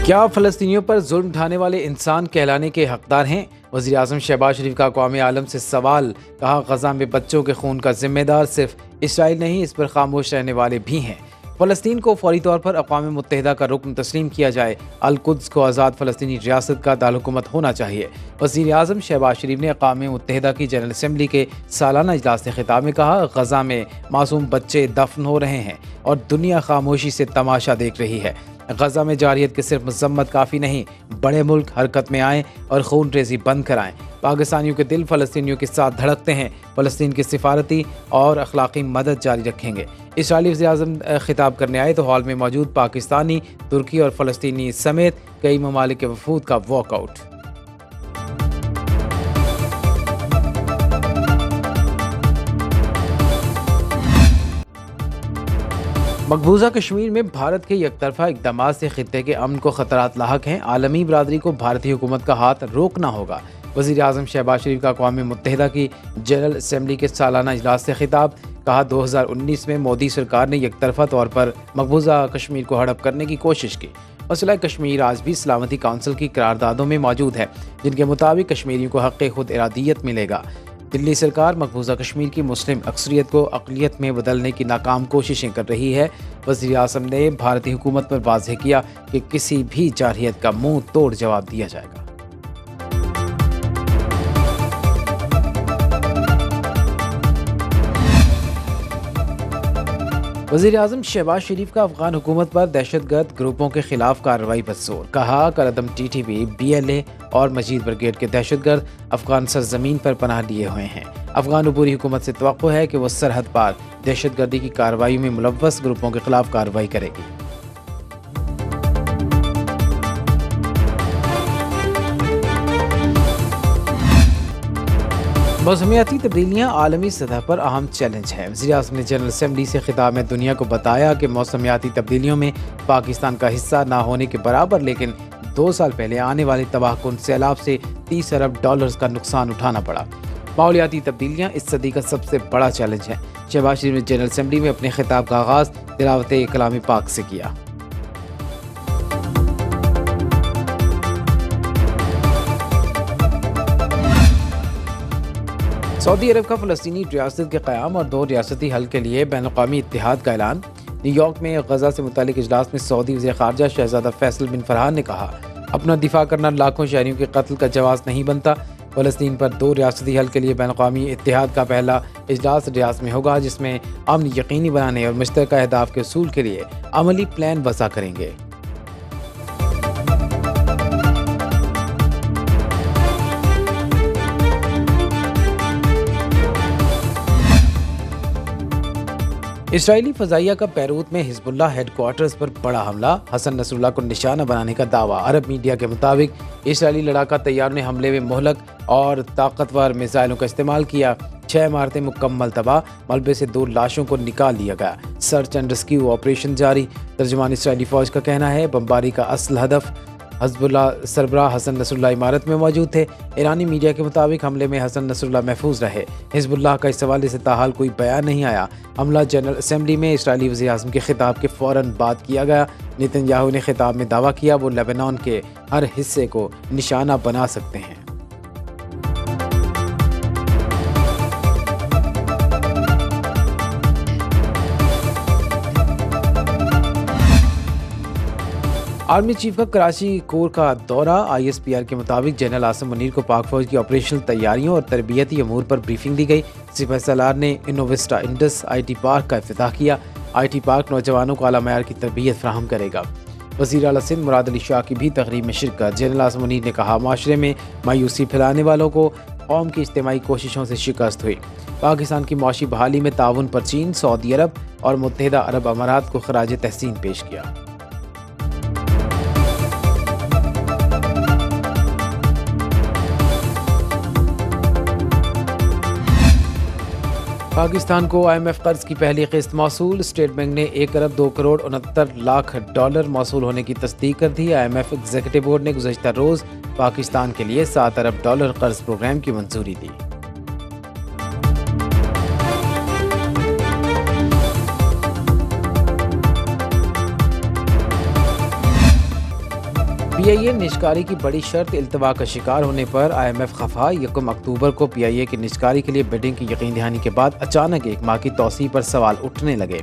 क्या फ़लस्तीनियों पर जुल्म ढाने वाले इंसान कहलाने के हकदार हैं? वज़ीर आज़म शहबाज शरीफ का अक़वाम आलम से सवाल। कहा, ग़ज़ा में बच्चों के खून का जिम्मेदार सिर्फ इसराइल नहीं, इस पर खामोश रहने वाले भी हैं। फ़लस्तीन को फौरी तौर पर अक़वाम मुत्तहिदा का रुकन तस्लीम किया जाए। अल-कुद्स को आज़ाद फ़लस्तीनी रियासत का दारुलहुकूमत होना चाहिए। वज़ीर आज़म शहबाज शरीफ ने अक़वाम मुत्तहिदा की जनरल असम्बली के सालाना इजलास से खिताब में कहा, ग़ज़ा में मासूम बच्चे दफन हो रहे हैं और दुनिया खामोशी से तमाशा देख रही है। ग़ज़ा में जारियत की सिर्फ मज़म्मत काफ़ी नहीं, बड़े मुल्क हरकत में आएँ और खून रेज़ी बंद कराएँ। पाकिस्तानियों के दिल फ़लस्तीनियों के साथ धड़कते हैं। फ़लस्तीन की सिफारती और अखलाकी मदद जारी रखेंगे। इसराइली वज़ीर-ए-आज़म खिताब करने आए तो हॉल में मौजूद पाकिस्तानी, तुर्की और फ़लस्तीनी समेत कई ममालिक के वफूद का वॉकआउट। मकबूजा कश्मीर में भारत के एकतरफा इक़दाम से खित्ते के अमन को खतरात लाहक हैं। आलमी बरादरी को भारतीय हुकूमत का हाथ रोकना होगा। वज़ीर आज़म शहबाज शरीफ का अक़वाम मुत्तहिदा की जनरल असम्बली के सालाना इजलास से खिताब। कहा, 2019 में मोदी सरकार ने एकतरफा तौर पर मकबूजा कश्मीर को हड़प करने की कोशिश की। मसला कश्मीर आज भी सलामती काउंसिल की करारदादों में मौजूद है, जिनके मुताबिक कश्मीरियों को हक़ खुद इरादियत मिलेगा। दिल्ली सरकार मकबूजा कश्मीर की मुस्लिम अक्सरियत को अक़लियत में बदलने की नाकाम कोशिशें कर रही है। वज़ीर आज़म ने भारतीय हुकूमत पर वाज़ेह किया कि किसी भी जारहियत का मुंह तोड़ जवाब दिया जाएगा। वज़ीर आज़म शहबाज शरीफ का अफ़गान हुकूमत पर दहशतगर्द ग्रुपों के खिलाफ कार्रवाई पर जोर। कहा, करदम TTP, BLA और मजीद ब्रिगेड के दहशतगर्द अफ़गान सरजमीन पर पनाह लिए हुए हैं। अफ़गान अबूरी हुकूमत से तवक्को है कि वह सरहद पार दहशतगर्दी की कार्रवाई में मुलव्वस ग्रुपों के खिलाफ कार्रवाई करेगी। मौसमियाती तब्दीलियाँ आलमी सतह पर अहम चैलेंज है। वज़ीर आज़म ने जनरल असम्बली से खिताब में दुनिया को बताया कि मौसमियाती तब्दीलियों में पाकिस्तान का हिस्सा ना होने के बराबर, लेकिन 2 साल पहले आने वाले तबाहकुन सैलाब से $30 अरब का नुकसान उठाना पड़ा। माहौलियाती तब्दीलियाँ इस सदी का सबसे बड़ा चैलेंज है। शहबाज शरीफ ने जनरल असम्बली में अपने खिताब का आगाज़ तिलावत कलाम पाक से किया। सऊदी अरब का फ़लस्तीनी रियासत के क़याम और 2 रियासती हल के लिए बैनुल-अक़वामी इत्तेहाद का ऐलान। न्यूयॉर्क में ग़ज़ा से मुतालिक इजलास में सऊदी वज़ीर ख़ारजा शहज़ादा फैसल बिन फरहान ने कहा, अपना दिफा करना लाखों शहरियों के कत्ल का जवाज़ नहीं बनता। फ़लस्तीन पर 2 रियासती हल के लिए बैनुल-अक़वामी इत्तेहाद का पहला इजलास रियाद में होगा, जिसमें अमन यकीनी बनाने और मुश्तरका अहदाफ के उसूल के लिए अमली प्लान वज़ा करेंगे। इसराइली फ़ज़ाइया का बैरूत में हिज़्बुल्लाह हेडक्वार्टर्स पर बड़ा हमला। हसन नसरुल्लाह को निशाना बनाने का दावा। अरब मीडिया के मुताबिक इसराइली लड़ाका तैयारों ने हमले में मोहलक और ताकतवर मिसाइलों का इस्तेमाल किया। 6 इमारतें मुकम्मल तबाह। मलबे से 2 लाशों को निकाल लिया गया। सर्च एंड रेस्क्यू ऑपरेशन जारी। तर्जुमान इसराइली फ़ौज का कहना है, बमबारी का असल हदफ हिज़्बुल्लाह सरबराह हसन नसरुल्लाह इमारत में मौजूद थे। ईरानी मीडिया के मुताबिक हमले में हसन नसरुल्लाह महफूज रहे। हिज़्बुल्लाह का इस हवाले से ताहाल कोई बयान नहीं आया। हमला जनरल असम्बली में इसराइली वज़ीर आज़म के खिताब के फ़ौरन बाद किया गया। नेतन्याहू ने खिताब में दावा किया वो लेबनान के हर हिस्से को निशाना बना सकते हैं। आर्मी चीफ का कराची कोर का दौरा। ISPR के मुताबिक जनरल आसिम मुनीर को पाक फौज की ऑपरेशनल तैयारियों और तरबियती अमूर पर ब्रीफिंग दी गई। सिपह सलार ने इनोविस्टा इंडस IT पार्क का इफ्तिताह किया। IT पार्क नौजवानों को आला मयार की तरबियत फराहम करेगा। वज़ीर आला सिंध मुराद अली शाह की भी तकरीब में शिरकत। जनरल आसिम मुनीर ने कहा, माशरे में मायूसी फैलाने वालों को कौम की इज्तिमाई कोशिशों से शिकस्त हुई। पाकिस्तान की मुआशी बहाली में ताउन पर चीन, सऊदी अरब और मुत्तहिदा अरब अमारात को खराज तहसीन पेश किया। पाकिस्तान को IMF कर्ज की पहली किस्त मौसूल। स्टेट बैंक ने $1 अरब 2 करोड़ 69 लाख मौसूल होने की तस्दीक कर दी। IMF एग्जीक्यूटिव बोर्ड ने गुज़श्ता रोज़ पाकिस्तान के लिए $7 अरब कर्ज प्रोग्राम की मंजूरी दी। PIA निजकारी की बड़ी शर्त इल्तवा का शिकार होने पर IMF खफा। 1 अक्टूबर को PIA की निजकारी के लिए बिडिंग की यकीन दहानी के बाद अचानक 1 माह की तौसीह पर सवाल उठने लगे।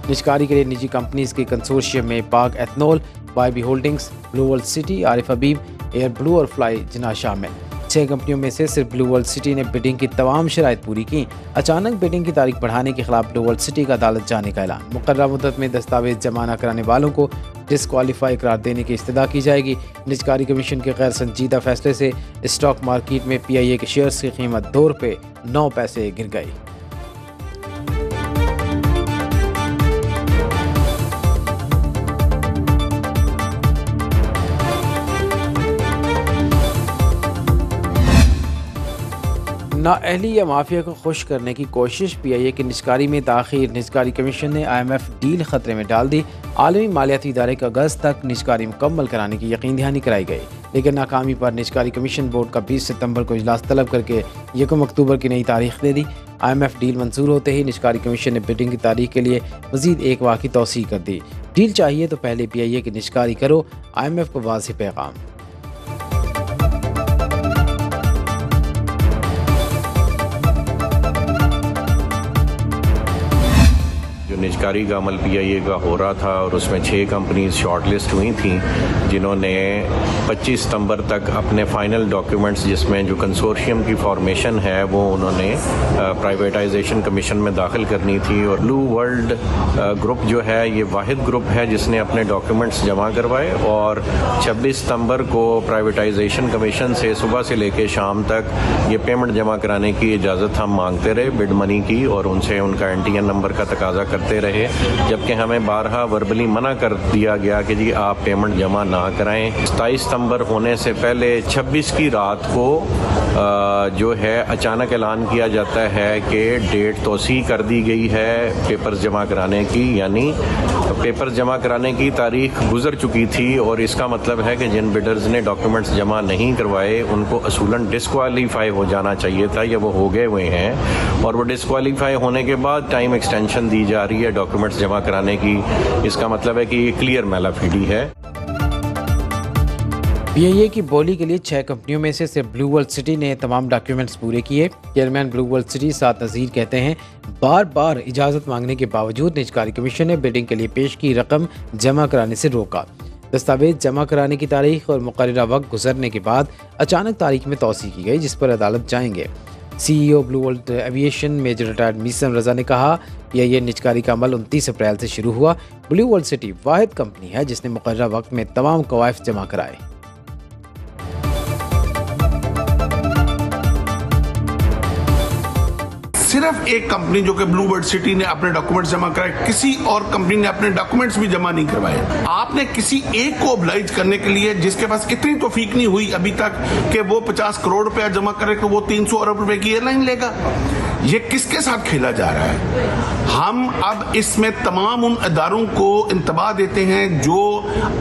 निजकारी के लिए निजी कंपनीज के कंसोर्शियम में Pak ethanol, YB holdings, Blue World City, Arif Habib, Air Blue और फ्लाई जिना शामिल। 6 कंपनियों में से सिर्फ ब्लू वर्ल्ड सिटी ने बिडिंग की तमाम शराइत पूरी की। अचानक बिडिंग की तारीख बढ़ाने के खिलाफ ब्लू वर्ल्ड सिटी का अदालत जाने का ऐलान। मुकर्रर मुद्दत में दस्तावेज जमा न कराने वालों को डिस्क्वालीफाई करार देने की इस्तदा की जाएगी। निजकारी कमीशन के गैर संजीदा फैसले से स्टॉक मार्केट में PIA के शेयर्स की कीमत 2 रुपये 9 पैसे गिर गई। नाअहली या माफिया को खुश करने की कोशिश। PIA की निजकारी में ताख़ीर। निजकारी कमीशन ने IMF डील खतरे में डाल दी। आलमी मालियाती इदारे का अगस्त तक निजकारी मुकम्मल कराने की यकीन दहानी कराई गई, लेकिन नाकामी पर निजकारी कमीशन बोर्ड का 20 सितंबर को इजलास तलब करके 1 अक्टूबर की नई तारीख दे दी। IMF डील मंजूर होते ही निजकारी कमीशन ने बिडिंग की तारीख के लिए मजीद 1 माह की तौसीह कर दी। डील चाहिए तो पहले PIA की निजकारी करो, IMF को वाज़ेह पैगाम। निजकारी का अमल PIA का हो रहा था और उसमें 6 कंपनीज शॉर्टलिस्ट हुई थी, जिन्होंने 25 सितंबर तक अपने फाइनल डॉक्यूमेंट्स, जिसमें जो कंसोर्शियम की फॉर्मेशन है वो उन्होंने प्राइवेटाइजेशन कमीशन में दाखिल करनी थी। और ब्लू वर्ल्ड ग्रुप जो है ये वाहिद ग्रुप है जिसने अपने डॉक्यूमेंट्स जमा करवाए और 26 सितंबर को प्राइवेटाइजेशन कमीशन से सुबह से लेकर शाम तक ये पेमेंट जमा कराने की इजाज़त हम मांगते रहे बिड मनी की, और उनसे उनका NTN नंबर का तकाजा करते रहे, जबकि हमें बारहा वर्बली मना कर दिया गया कि जी आप पेमेंट जमा ना कराएं। 27 सितंबर होने से पहले 26 की रात को जो है अचानक ऐलान किया जाता है कि डेट तौसीह कर दी गई है पेपर्स जमा कराने की, यानी पेपर्स जमा कराने की तारीख गुजर चुकी थी। और इसका मतलब है कि जिन बिडर्स ने डॉक्यूमेंट्स जमा नहीं करवाए उनको असूलन डिस्क्वालीफाई हो जाना चाहिए था, या वो हो गए हुए हैं, और वो डिस्क्वालीफाई होने के बाद टाइम एक्सटेंशन दी जा रही है डॉक्यूमेंट्स जमा कराने की। इसका मतलब है कि ये क्लियर मैलाफिडी है। PIA की बोली के लिए 6 कंपनियों में से सिर्फ ब्लू वर्ल्ड सिटी ने तमाम डॉक्यूमेंट्स पूरे किए। चेयरमैन ब्लू वर्ल्ड सिटी साद नज़ीर कहते हैं, बार बार इजाज़त मांगने के बावजूद निजकारी कमीशन ने बिडिंग के लिए पेश की रकम जमा कराने से रोका। दस्तावेज जमा कराने की तारीख और मुकर्ररा वक्त गुजरने के बाद अचानक तारीख में तौसीह की गई, जिस पर अदालत जाएंगे। CEO Blue World Aviation Major Retired Meesam Raza ने कहा, PIA निजकारी का अमल 29 अप्रैल से शुरू हुआ। ब्लू वर्ल्ड सिटी वाहिद कंपनी है जिसने मुकर्ररा वक्त में तमाम कवायद जमा कराए। सिर्फ एक कंपनी जो कि ब्लू वर्ल्ड सिटी ने अपने डॉक्यूमेंट्स जमा कराए, किसी और कंपनी ने अपने डॉक्यूमेंट्स भी जमा नहीं करवाए। आपने किसी एक को ऑब्लाइज करने के लिए, जिसके पास इतनी तौफीक नहीं हुई अभी तक कि वो 50 करोड़ रुपया जमा करे, तो वो 300 अरब रुपए की एयरलाइन लेगा। ये किसके साथ खेला जा रहा है? हम अब इसमें तमाम उन अदारों को इंतबाह देते हैं जो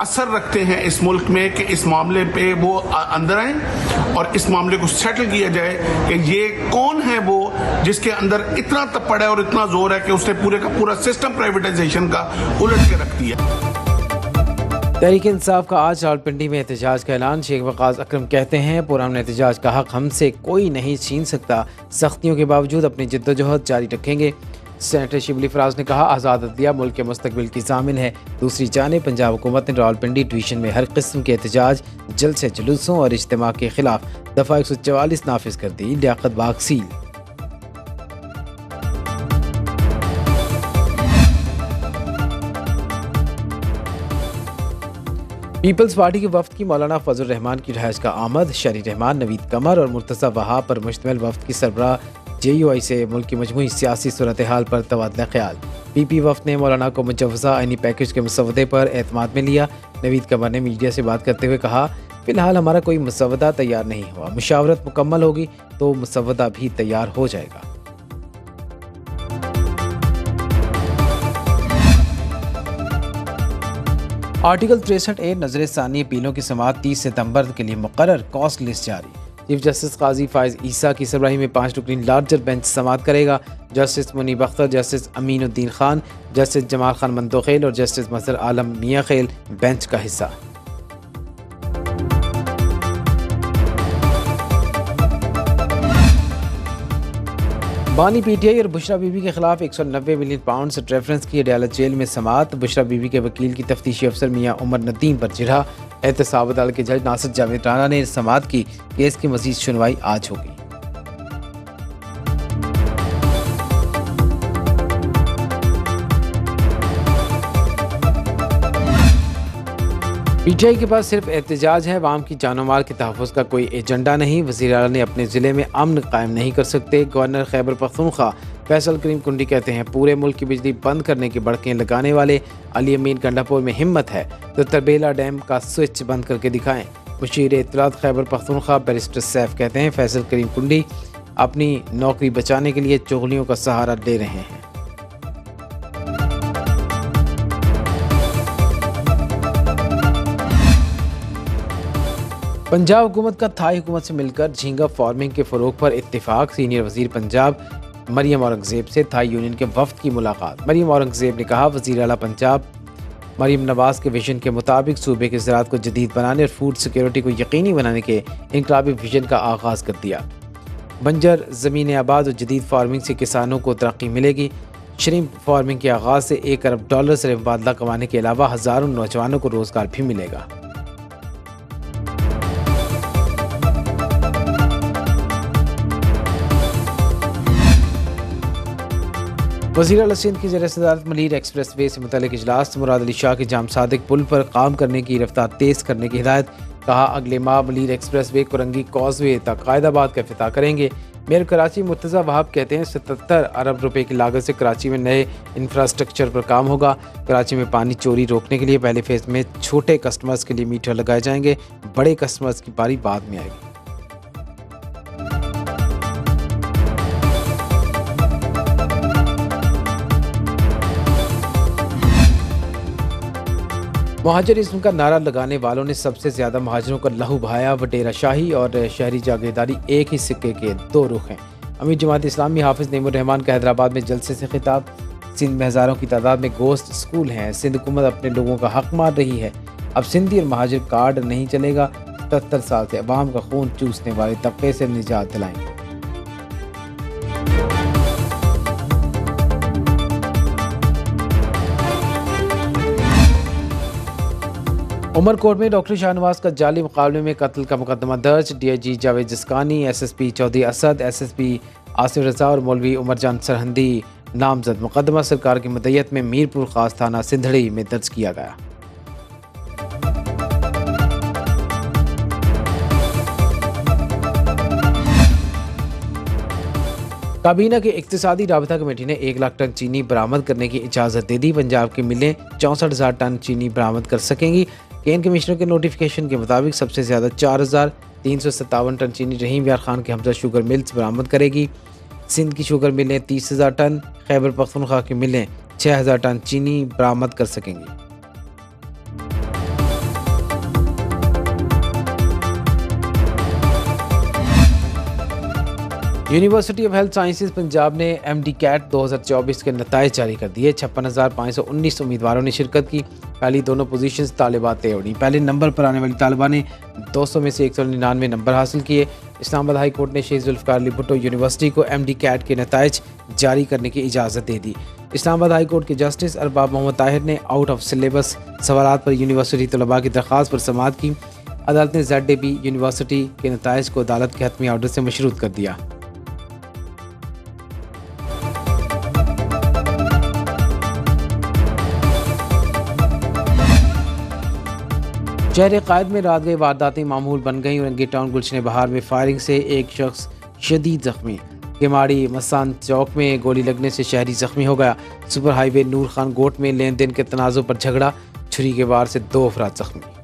असर रखते हैं इस मुल्क में कि इस मामले पे वो अंदर आए और इस मामले को सेटल किया जाए कि ये कौन है वो जिसके अंदर इतना तप्पड़ है और इतना जोर है कि उसने पूरे का पूरा सिस्टम प्राइवेटाइजेशन का उलट के रख दिया। तहरीक इंसाफ का आज रावलपिंडी में एहतजाज का ऐलान। शेख वकास अकरम कहते हैं, पुराने एहतजाज का हक हमसे कोई नहीं छीन सकता, सख्तियों के बावजूद अपनी जद्दोजहद जारी रखेंगे। सेनेटर शिबली फराज ने कहा, आज़ाद अदलिया मुल्क के मुस्तकबिल की ज़ामिन है। दूसरी जानिब पंजाब हुकूमत ने रावलपिंडी डिवीज़न में हर किस्म के एहतजाज, जलसे जुलूसों और इज्तिमा के खिलाफ दफ़ा 144 नाफिज कर दी। लियाकत बाग सील। पीपल्स पार्टी के वफ्द की मौलाना फजल रहमान की रिहाइश का आमद। शरी रहमान, नवीद कमर और मुर्तज़ा वहाब पर मुश्तमिल वफ्द की सरबराह JUI से मुल्क की मजमूई सियासी सूरत हाल पर तबादला ख्याल। PP वफ्द ने मौलाना को मुजव्वज़ा आईनी पैकेज के मसवदे पर एतमाद में लिया। नवीद कमर ने मीडिया से बात करते हुए कहा, फिलहाल हमारा कोई मसवदा तैयार नहीं हुआ, मुशावरत मुकम्मल होगी तो मसवदा भी तैयार हो जाएगा। आर्टिकल 63A नजर सानी अपीलों की समाअत 30 सितंबर के लिए मुकर्रर। कॉस्ट लिस्ट जारी। चीफ जस्टिस काजी फायज ईसा की सरबराही में 5 रुकनी लार्जर बेंच समाअत करेगा। Justice Munib Akhtar, justice Aminuddin Khan, justice Jamal Khan Mandokhail और जस्टिस मजहर आलम मियां खेल बेंच का हिस्सा। बानी पीटीआई और बुशरा बीबी के खिलाफ 190 मिलियन पाउंड से रेफरेंस की अदालत जेल में समाअत। बुशरा बीबी के वकील की तफ्तीशी अफसर मियां उमर नदीम पर जिरह। एहतसाब अदालत के जज नासिर जावेद राना ने समाअत की। केस की मजीद सुनवाई आज होगी। पीटीआई के पास सिर्फ एहतजाज है, अवाम की जानो माल के तहफ़्फ़ुज़ का कोई एजेंडा नहीं। वज़ीर आला ने अपने ज़िले में अमन कायम नहीं कर सकते। गवर्नर खैबर पख्तूनख्वा फैसल करीम कुंडी कहते हैं पूरे मुल्क की बिजली बंद करने की बड़कें लगाने वाले अली अमीन गंडापुर में हिम्मत है तो तरबेला डैम का स्विच बंद करके दिखाएं। मुशीर इत्तलात खैबर पख्तूनख्वा बैरिस्टर सैफ कहते हैं फैसल करीम कुंडी अपनी नौकरी बचाने के लिए चुगलियों का सहारा ले रहे हैं। पंजाब हुकूमत का थाई हुकूमत से मिलकर झींगा फार्मिंग के फ़रोग पर इत्तेफाक। सीनियर वज़ीर पंजाब मरियम औरंगज़ेब से थाई यूनियन के वफ़द की मुलाकात। मरियम औरंगज़ेब ने कहा वज़ीर आला पंजाब मरियम नवाज़ के विजन के मुताबिक सूबे की ज़राअत को जदीद बनाने और फूड सिक्योरिटी को यकीनी बनाने के इनकलाबी विजन का आगाज़ कर दिया। बंजर ज़मीन आबाद और जदीद फार्मिंग से किसानों को तरक्की मिलेगी। श्रिम्प फार्मिंग के आगाज़ से $1 अरब से मुबादला कमाने के अलावा हज़ारों नौजवानों को रोज़गार भी मिलेगा। वज़ीर आला सिंध की ज़ेर सदारत मलीर एक्सप्रेस वे से मुतल्लिक़ इजलास। मुराद अली शाह के जाम सादिक पुल पर काम करने की रफ्तार तेज़ करने की हिदायत। कहा अगले माह Malir express way Korangi causeway तक कायदाबाद का इफ्तिताह करेंगे। मेयर कराची मुर्तज़ा वहाब कहते हैं 77 अरब रुपए की लागत से कराची में नए इंफ्रास्ट्रक्चर पर काम होगा। कराची में पानी चोरी रोकने के लिए पहले फेज़ में छोटे कस्टमर्स के लिए मीटर लगाए जाएंगे, बड़े कस्टमर्स की बारी बाद में आएगी। महाजर इस्म का नारा लगाने वालों ने सबसे ज्यादा महाजरों का लहू बहाया। वडेरा शाही और शहरी जागीरदारी एक ही सिक्के के दो रुख हैं। अमीर जमात इस्लामी हाफिज नईमुर रहमान का हैदराबाद में जलसे से खिताब। सिंध में हज़ारों की तादाद में गोश्त स्कूल हैं। सिंध हुकूमत अपने लोगों का हक मार रही है। अब सिंधी और महाजर कार्ड नहीं चलेगा। 77 साल से अवाम का खून चूसने वाले तबके से निजात दिलाएंगे। उमरकोट में डॉक्टर शाहनवाज का जाली मुकाबले में कत्ल का मुकदमा दर्ज। DIG Javed जिस्कानी, SSP Chaudhary Asad, SSP Asif रजा और मौलवी उमर जान सरहंदी नामजद। मुकदमा सरकार की मदयत में मीरपुर खास थाना सिंधड़ी में दर्ज किया गया। काबीना की इक्तिसादी राबता कमेटी ने 1 लाख टन चीनी बरामद करने की इजाज़त दे दी। पंजाब की मिलें 64,000 टन चीनी बरामद कर सकेंगी। केन कमिश्नर के नोटिफिकेशन के मुताबिक सबसे ज़्यादा 4,357 टन चीनी रहीम यार खान के हमजा शुगर मिल्स बरामद करेगी। सिंध की शुगर मिलें 30,000 टन, खैबर पख्तूनख्वा की मिलें 6,000 टन चीनी बरामद कर सकेंगी। University of health sciences Punjab ने MD कैट 2024 के नताइज जारी कर दिए। 56,519 उम्मीदवारों ने शिरकत की। पहली दोनों पोजीशंस तालिबात तय उड़ी। पहले नंबर पर आने वाली तालिबा ने 200 में से 199 नंबर हासिल किए। इस्लामाबाद हाई कोर्ट ने शेख जुल्फ़िकार अली भुट्टो यूनिवर्सिटी को MD कैट के नताइज जारी करने की इजाज़त दे दी। इस्लामाबाद हाई कोर्ट के जस्टिस अरबाब मोहम्मद ताहिर ने आउट ऑफ सिलेबस सवालात पर यूनिवर्सिटी तलबा की दरख्वास्त पर समाअत की। अदालत ने ZAB यूनिवर्सिटी के नताइज को अदालत के हतमी ऑर्डर से मशरूत कर दिया। शहर कायद में रात गई वारदातें मामूल बन गईं। औरंगी टाउन गुलशन बहार में फायरिंग से एक शख्स शदीद जख्मी। केमाड़ी मसान चौक में गोली लगने से शहरी जख्मी हो गया। सुपर हाईवे नूर खान गोट में लेन देन के तनाज़ों पर झगड़ा, छुरी के वार से 2 अफराद जख्मी।